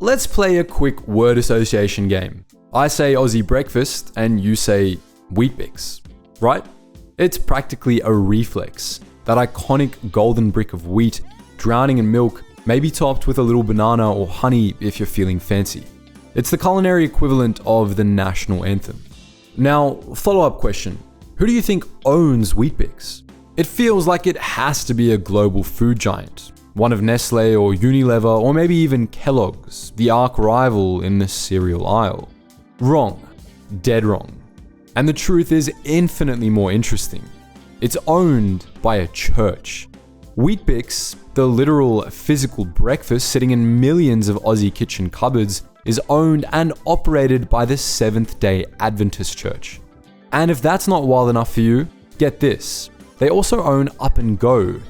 Let's play a quick word association game. I say Aussie breakfast and you say Weet-Bix, right? It's practically a reflex. That iconic golden brick of wheat, drowning in milk, maybe topped with a little banana or honey if you're feeling fancy. It's the culinary equivalent of the national anthem. Now, follow-up question. Who do you think owns Weet-Bix? It feels like it has to be a global food giant. One of Nestle or Unilever or maybe even Kellogg's, the arch rival in the cereal aisle. Wrong. Dead wrong. And the truth is infinitely more interesting. It's owned by a church. Weet-Bix, the literal physical breakfast sitting in millions of Aussie kitchen cupboards, is owned and operated by the Seventh-day Adventist Church. And if that's not wild enough for you, get this. They also own Up&Go,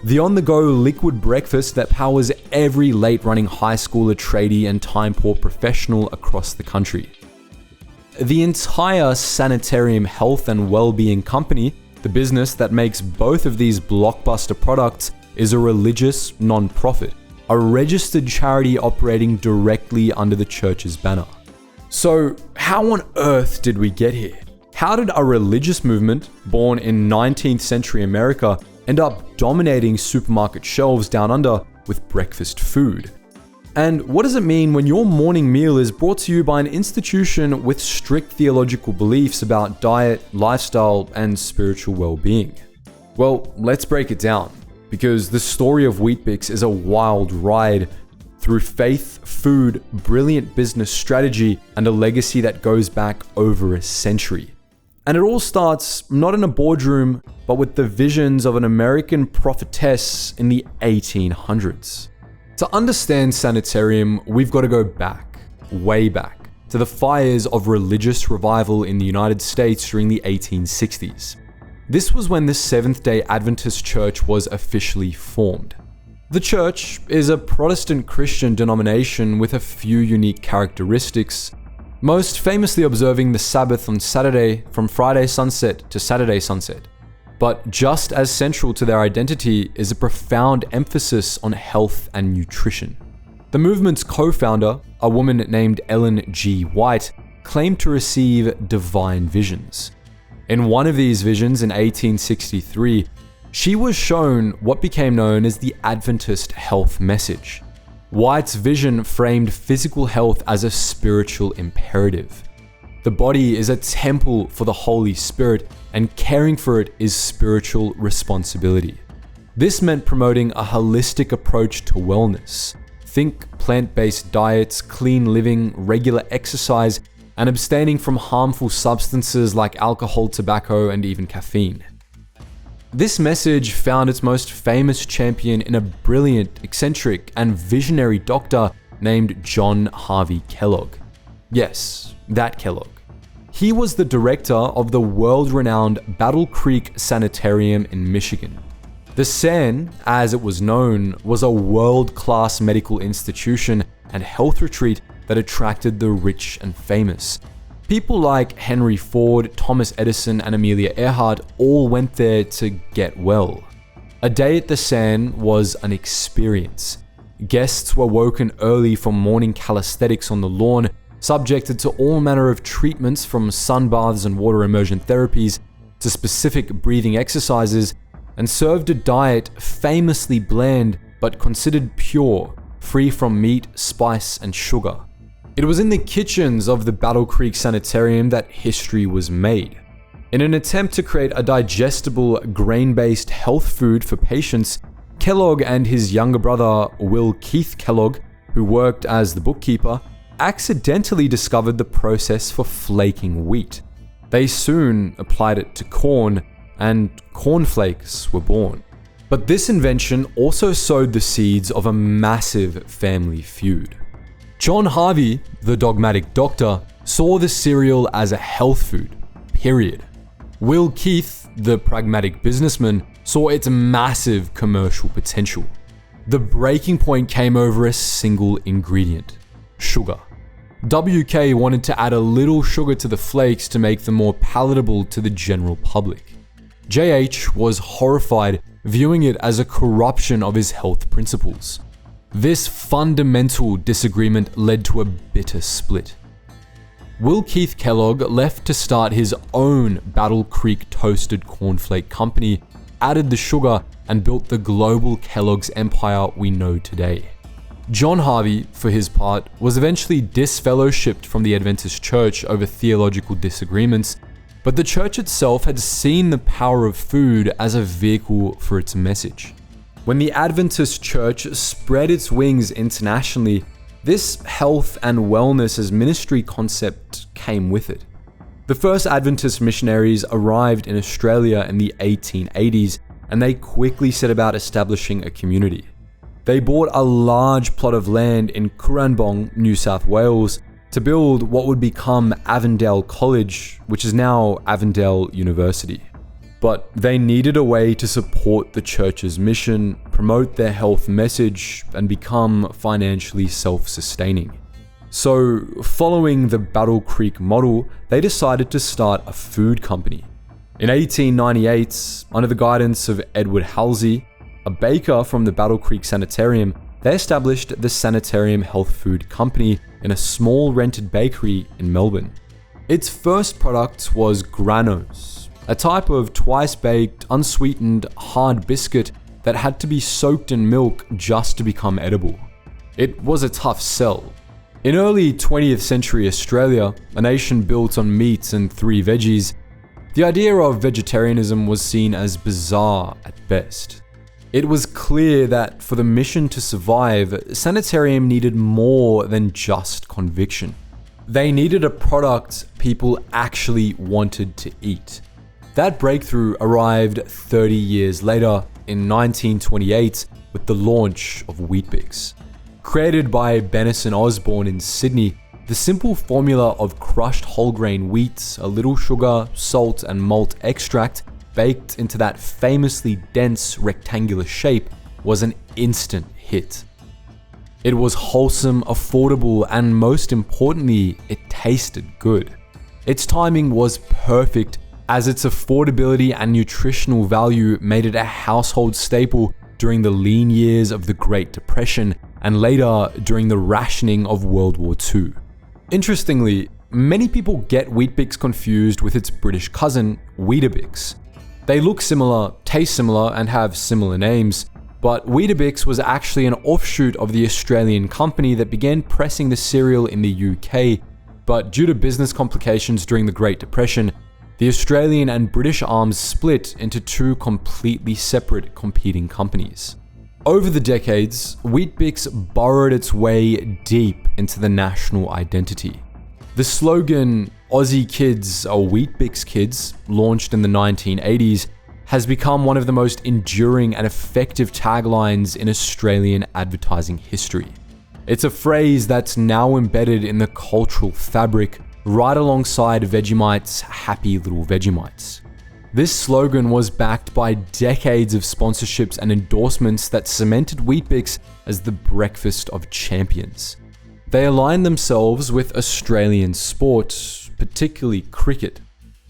the on-the-go liquid breakfast that powers every late-running high schooler, tradie, and time-poor professional across the country. The entire Sanitarium Health and Wellbeing Company, the business that makes both of these blockbuster products, is a religious non-profit, a registered charity operating directly under the church's banner. So, how on earth did we get here? How did a religious movement, born in 19th century America, end up dominating supermarket shelves down under with breakfast food? And what does it mean when your morning meal is brought to you by an institution with strict theological beliefs about diet, lifestyle, and spiritual well-being? Well, let's break it down, because the story of Weet-Bix is a wild ride through faith, food, brilliant business strategy, and a legacy that goes back over a century. And it all starts not in a boardroom, but with the visions of an American prophetess in the 1800s. To understand Sanitarium, we've got to go back, way back, to the fires of religious revival in the United States during the 1860s. This was when the Seventh-day Adventist Church was officially formed. The church is a Protestant Christian denomination with a few unique characteristics, most famously observing the Sabbath on Saturday from Friday sunset to Saturday sunset. But just as central to their identity is a profound emphasis on health and nutrition. The movement's co-founder, a woman named Ellen G. White, claimed to receive divine visions. In one of these visions in 1863, she was shown what became known as the Adventist health message. White's vision framed physical health as a spiritual imperative. The body is a temple for the Holy Spirit, and caring for it is spiritual responsibility. This meant promoting a holistic approach to wellness. Think plant-based diets, clean living, regular exercise, and abstaining from harmful substances like alcohol, tobacco, and even caffeine. This message found its most famous champion in a brilliant, eccentric, and visionary doctor named John Harvey Kellogg. Yes, that Kellogg. He was the director of the world-renowned Battle Creek Sanitarium in Michigan. The SAN, as it was known, was a world-class medical institution and health retreat that attracted the rich and famous. People like Henry Ford, Thomas Edison, and Amelia Earhart all went there to get well. A day at the SAN was an experience. Guests were woken early for morning calisthenics on the lawn, subjected to all manner of treatments from sunbaths and water immersion therapies to specific breathing exercises, and served a diet famously bland but considered pure, free from meat, spice, and sugar. It was in the kitchens of the Battle Creek Sanitarium that history was made. In an attempt to create a digestible, grain-based health food for patients, Kellogg and his younger brother, Will Keith Kellogg, who worked as the bookkeeper, accidentally discovered the process for flaking wheat. They soon applied it to corn, and cornflakes were born. But this invention also sowed the seeds of a massive family feud. John Harvey, the dogmatic doctor, saw the cereal as a health food, period. Will Keith, the pragmatic businessman, saw its massive commercial potential. The breaking point came over a single ingredient: sugar. WK wanted to add a little sugar to the flakes to make them more palatable to the general public. JH was horrified, viewing it as a corruption of his health principles. This fundamental disagreement led to a bitter split. Will Keith Kellogg left to start his own Battle Creek Toasted Cornflake Company, added the sugar, and built the global Kellogg's empire we know today. John Harvey, for his part, was eventually disfellowshipped from the Adventist church over theological disagreements, but the church itself had seen the power of food as a vehicle for its message. When the Adventist church spread its wings internationally, this health and wellness as ministry concept came with it. The first Adventist missionaries arrived in Australia in the 1880s, and they quickly set about establishing a community. They bought a large plot of land in Currambong, New South Wales, to build what would become Avondale College, which is now Avondale University. But they needed a way to support the church's mission, promote their health message, and become financially self-sustaining. So, following the Battle Creek model, they decided to start a food company. In 1898, under the guidance of Edward Halsey, a baker from the Battle Creek Sanitarium, they established the Sanitarium Health Food Company in a small rented bakery in Melbourne. Its first product was Granose, a type of twice-baked, unsweetened, hard biscuit that had to be soaked in milk just to become edible. It was a tough sell. In early 20th century Australia, a nation built on meat and 3 veggies, the idea of vegetarianism was seen as bizarre at best. It was clear that for the mission to survive, Sanitarium needed more than just conviction. They needed a product people actually wanted to eat. That breakthrough arrived 30 years later in 1928 with the launch of Weet-Bix. Created by Benison Osborne in Sydney, the simple formula of crushed whole grain wheat, a little sugar, salt, and malt extract baked into that famously dense rectangular shape was an instant hit. It was wholesome, affordable, and most importantly, it tasted good. Its timing was perfect, as its affordability and nutritional value made it a household staple during the lean years of the Great Depression and later during the rationing of World War II. Interestingly, many people get Weet-Bix confused with its British cousin, Weet-Bix. They look similar, taste similar, and have similar names, but Weet-Bix was actually an offshoot of the Australian company that began pressing the cereal in the UK, but due to business complications during the Great Depression, the Australian and British arms split into 2 completely separate competing companies. Over the decades, Weet-Bix burrowed its way deep into the national identity. The slogan, "Aussie kids are Weet-Bix kids," launched in the 1980s, has become one of the most enduring and effective taglines in Australian advertising history. It's a phrase that's now embedded in the cultural fabric, right alongside Vegemite's "Happy Little Vegemites." This slogan was backed by decades of sponsorships and endorsements that cemented Weet-Bix as the breakfast of champions. They aligned themselves with Australian sport, particularly cricket.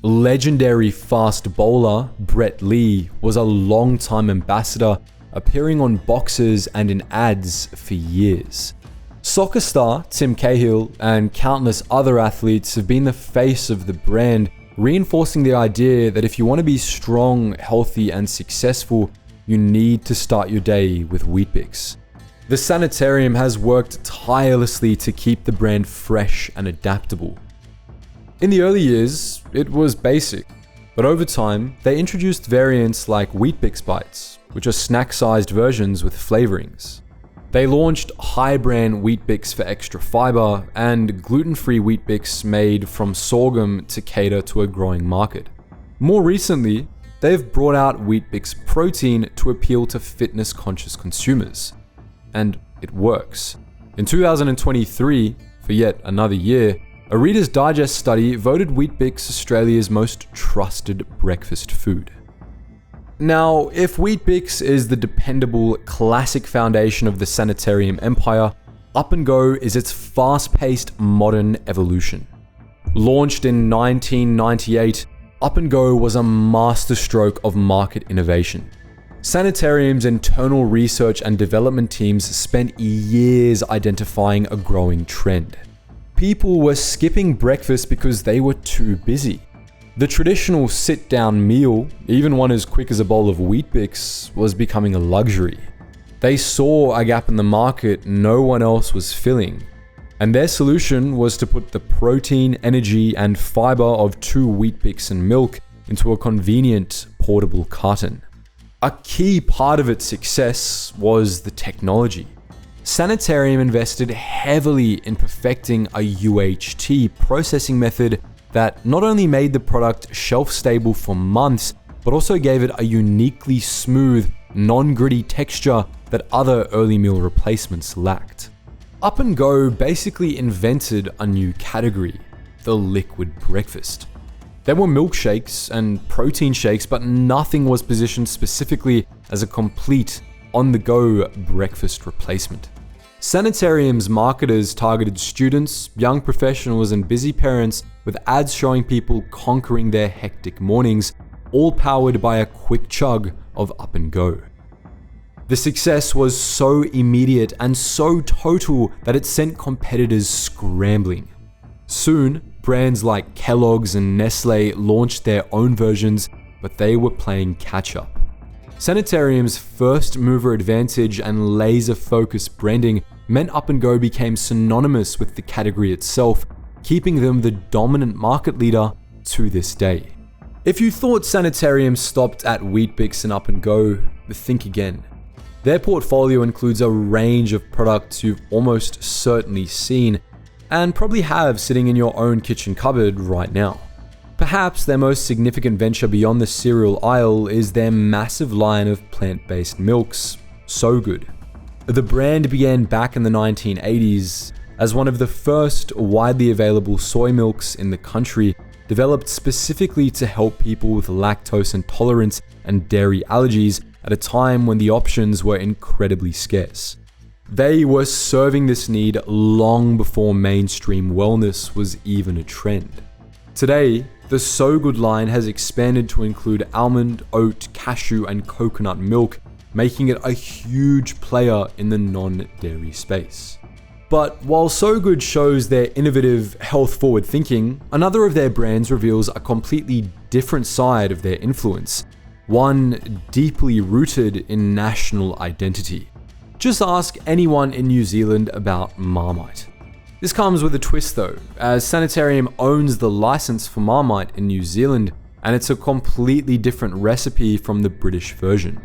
Legendary fast bowler Brett Lee was a long-time ambassador, appearing on boxes and in ads for years. Soccer star Tim Cahill and countless other athletes have been the face of the brand, reinforcing the idea that if you want to be strong, healthy, and successful, you need to start your day with Weet-Bix. The Sanitarium has worked tirelessly to keep the brand fresh and adaptable. In the early years, it was basic, but over time, they introduced variants like Weet-Bix Bites, which are snack-sized versions with flavorings. They launched high-brand Weet-Bix for extra fiber and gluten-free Weet-Bix made from sorghum to cater to a growing market. More recently, they've brought out Weet-Bix Protein to appeal to fitness-conscious consumers. And it works. In 2023, for yet another year, a Reader's Digest study voted Weet-Bix Australia's most trusted breakfast food. Now, if Weet-Bix is the dependable, classic foundation of the Sanitarium empire, Up&Go is its fast-paced modern evolution. Launched in 1998, Up&Go was a masterstroke of market innovation. Sanitarium's internal research and development teams spent years identifying a growing trend. People were skipping breakfast because they were too busy. The traditional sit-down meal, even one as quick as a bowl of Weet-Bix, was becoming a luxury. They saw a gap in the market no one else was filling, and their solution was to put the protein, energy, and fiber of 2 Weet-Bix and milk into a convenient, portable carton. A key part of its success was the technology. Sanitarium invested heavily in perfecting a UHT processing method that not only made the product shelf-stable for months, but also gave it a uniquely smooth, non-gritty texture that other early meal replacements lacked. Up&Go basically invented a new category, the liquid breakfast. There were milkshakes and protein shakes, but nothing was positioned specifically as a complete, on-the-go breakfast replacement. Sanitarium's marketers targeted students, young professionals, and busy parents with ads showing people conquering their hectic mornings, all powered by a quick chug of Up&Go. The success was so immediate and so total that it sent competitors scrambling. Soon, brands like Kellogg's and Nestle launched their own versions, but they were playing catch-up. Sanitarium's first mover advantage and laser-focused branding meant Up&Go became synonymous with the category itself, keeping them the dominant market leader to this day. If you thought Sanitarium stopped at Weet-Bix and Up&Go, think again. Their portfolio includes a range of products you've almost certainly seen and probably have sitting in your own kitchen cupboard right now. Perhaps their most significant venture beyond the cereal aisle is their massive line of plant-based milks, So Good. The brand began back in the 1980s as one of the first widely available soy milks in the country, developed specifically to help people with lactose intolerance and dairy allergies at a time when the options were incredibly scarce. They were serving this need long before mainstream wellness was even a trend. Today, the So Good line has expanded to include almond, oat, cashew, and coconut milk, making it a huge player in the non-dairy space. But while So Good shows their innovative, health-forward thinking, another of their brands reveals a completely different side of their influence, one deeply rooted in national identity. Just ask anyone in New Zealand about Marmite. This comes with a twist though, as Sanitarium owns the license for Marmite in New Zealand, and it's a completely different recipe from the British version.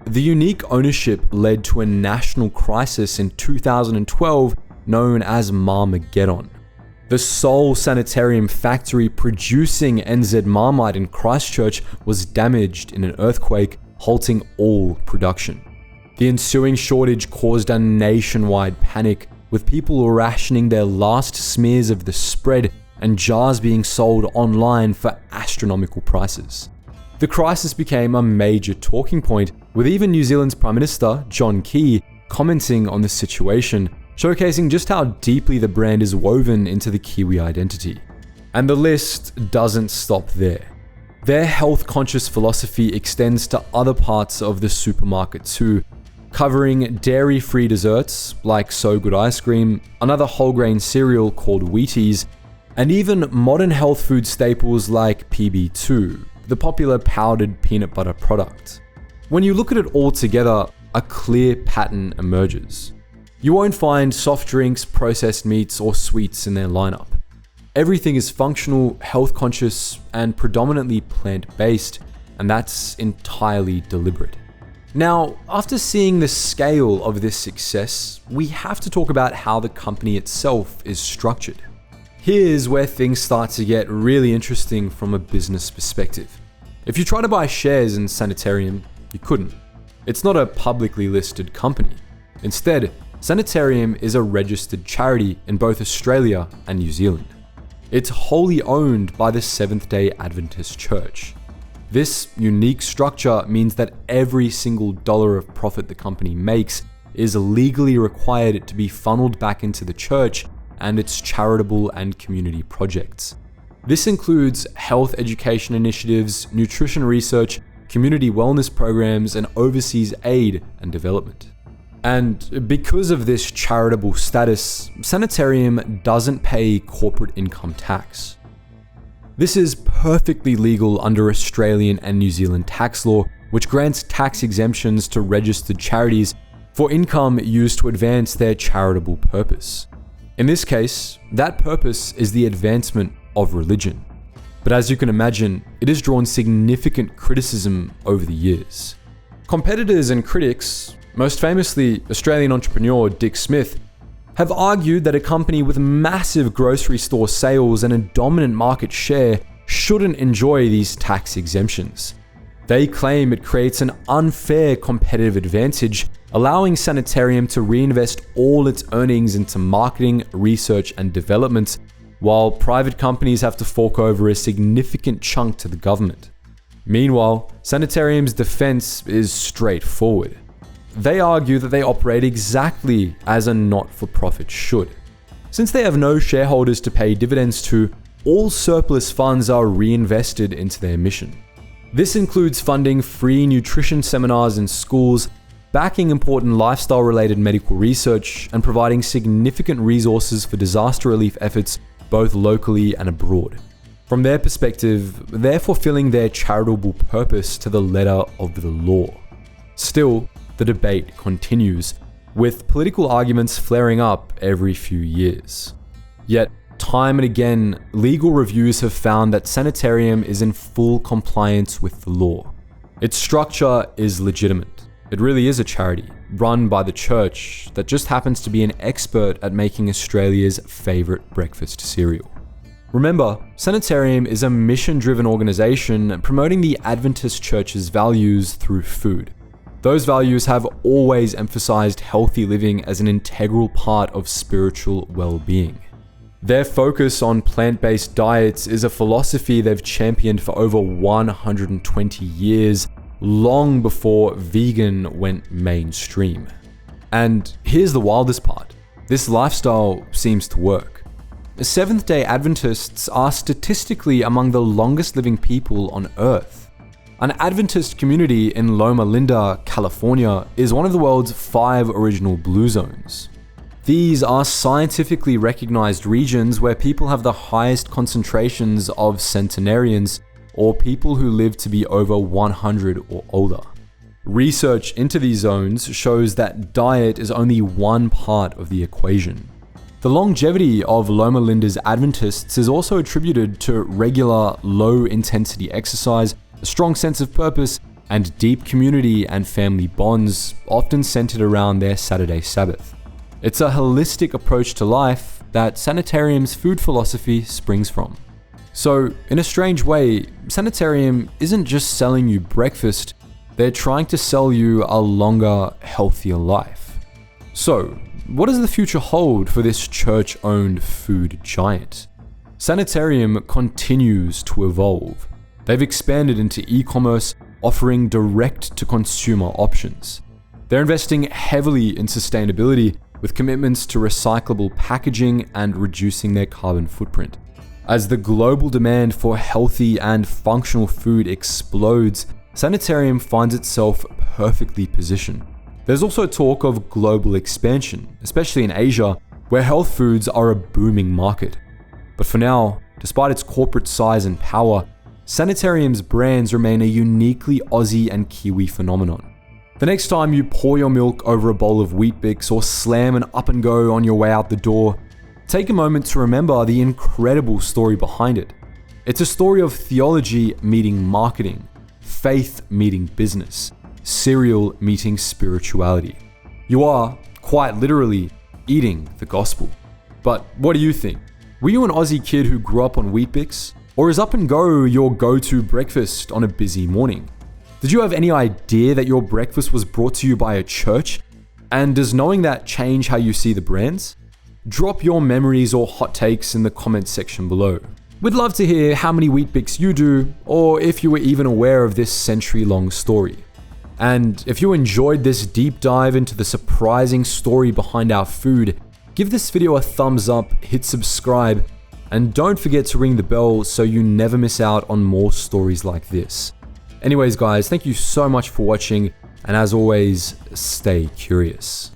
The unique ownership led to a national crisis in 2012 known as Marmageddon. The sole Sanitarium factory producing NZ Marmite in Christchurch was damaged in an earthquake, halting all production. The ensuing shortage caused a nationwide panic, with people rationing their last smears of the spread and jars being sold online for astronomical prices. The crisis became a major talking point, with even New Zealand's Prime Minister, John Key, commenting on the situation, showcasing just how deeply the brand is woven into the Kiwi identity. And the list doesn't stop there. Their health-conscious philosophy extends to other parts of the supermarket too, covering dairy-free desserts like So Good ice cream, another whole grain cereal called Wheaties, and even modern health food staples like PB2, the popular powdered peanut butter product. When you look at it all together, a clear pattern emerges. You won't find soft drinks, processed meats, or sweets in their lineup. Everything is functional, health-conscious, and predominantly plant-based, and that's entirely deliberate. Now, after seeing the scale of this success, we have to talk about how the company itself is structured. Here's where things start to get really interesting from a business perspective. If you try to buy shares in Sanitarium, you couldn't. It's not a publicly listed company. Instead, Sanitarium is a registered charity in both Australia and New Zealand. It's wholly owned by the Seventh-day Adventist Church. This unique structure means that every single dollar of profit the company makes is legally required to be funneled back into the church and its charitable and community projects. This includes health education initiatives, nutrition research, community wellness programs, and overseas aid and development. And because of this charitable status, Sanitarium doesn't pay corporate income tax. This is perfectly legal under Australian and New Zealand tax law, which grants tax exemptions to registered charities for income used to advance their charitable purpose. In this case, that purpose is the advancement of religion. But as you can imagine, it has drawn significant criticism over the years. Competitors and critics, most famously Australian entrepreneur Dick Smith, have argued that a company with massive grocery store sales and a dominant market share shouldn't enjoy these tax exemptions. They claim it creates an unfair competitive advantage, allowing Sanitarium to reinvest all its earnings into marketing, research, and development, while private companies have to fork over a significant chunk to the government. Meanwhile, Sanitarium's defense is straightforward. They argue that they operate exactly as a not-for-profit should. Since they have no shareholders to pay dividends to, all surplus funds are reinvested into their mission. This includes funding free nutrition seminars in schools, backing important lifestyle-related medical research, and providing significant resources for disaster relief efforts both locally and abroad. From their perspective, they're fulfilling their charitable purpose to the letter of the law. Still, the debate continues, with political arguments flaring up every few years. Yet, time and again, legal reviews have found that Sanitarium is in full compliance with the law. Its structure is legitimate. It really is a charity, run by the church, that just happens to be an expert at making Australia's favourite breakfast cereal. Remember, Sanitarium is a mission-driven organisation promoting the Adventist Church's values through food. Those values have always emphasised healthy living as an integral part of spiritual well-being. Their focus on plant-based diets is a philosophy they've championed for over 120 years, long before vegan went mainstream. And here's the wildest part. This lifestyle seems to work. Seventh-day Adventists are statistically among the longest living people on Earth. An Adventist community in Loma Linda, California, is one of the world's 5 original blue zones. These are scientifically recognized regions where people have the highest concentrations of centenarians, or people who live to be over 100 or older. Research into these zones shows that diet is only one part of the equation. The longevity of Loma Linda's Adventists is also attributed to regular, low-intensity exercise, a strong sense of purpose, and deep community and family bonds, often centered around their Saturday Sabbath. It's a holistic approach to life that Sanitarium's food philosophy springs from. So, in a strange way, Sanitarium isn't just selling you breakfast, they're trying to sell you a longer, healthier life. So, what does the future hold for this church-owned food giant? Sanitarium continues to evolve. They've expanded into e-commerce, offering direct-to-consumer options. They're investing heavily in sustainability, with commitments to recyclable packaging and reducing their carbon footprint. As the global demand for healthy and functional food explodes, Sanitarium finds itself perfectly positioned. There's also talk of global expansion, especially in Asia, where health foods are a booming market. But for now, despite its corporate size and power, Sanitarium's brands remain a uniquely Aussie and Kiwi phenomenon. The next time you pour your milk over a bowl of Weet-Bix or slam an Up&Go on your way out the door, take a moment to remember the incredible story behind it. It's a story of theology meeting marketing, faith meeting business, cereal meeting spirituality. You are, quite literally, eating the gospel. But what do you think? Were you an Aussie kid who grew up on Weet-Bix? Or is Up&Go your go-to breakfast on a busy morning? Did you have any idea that your breakfast was brought to you by a church? And does knowing that change how you see the brands? Drop your memories or hot takes in the comments section below. We'd love to hear how many Weet-Bix you do, or if you were even aware of this century-long story. And if you enjoyed this deep dive into the surprising story behind our food, give this video a thumbs up, hit subscribe, and don't forget to ring the bell so you never miss out on more stories like this. Anyways, guys, thank you so much for watching. And as always, stay curious.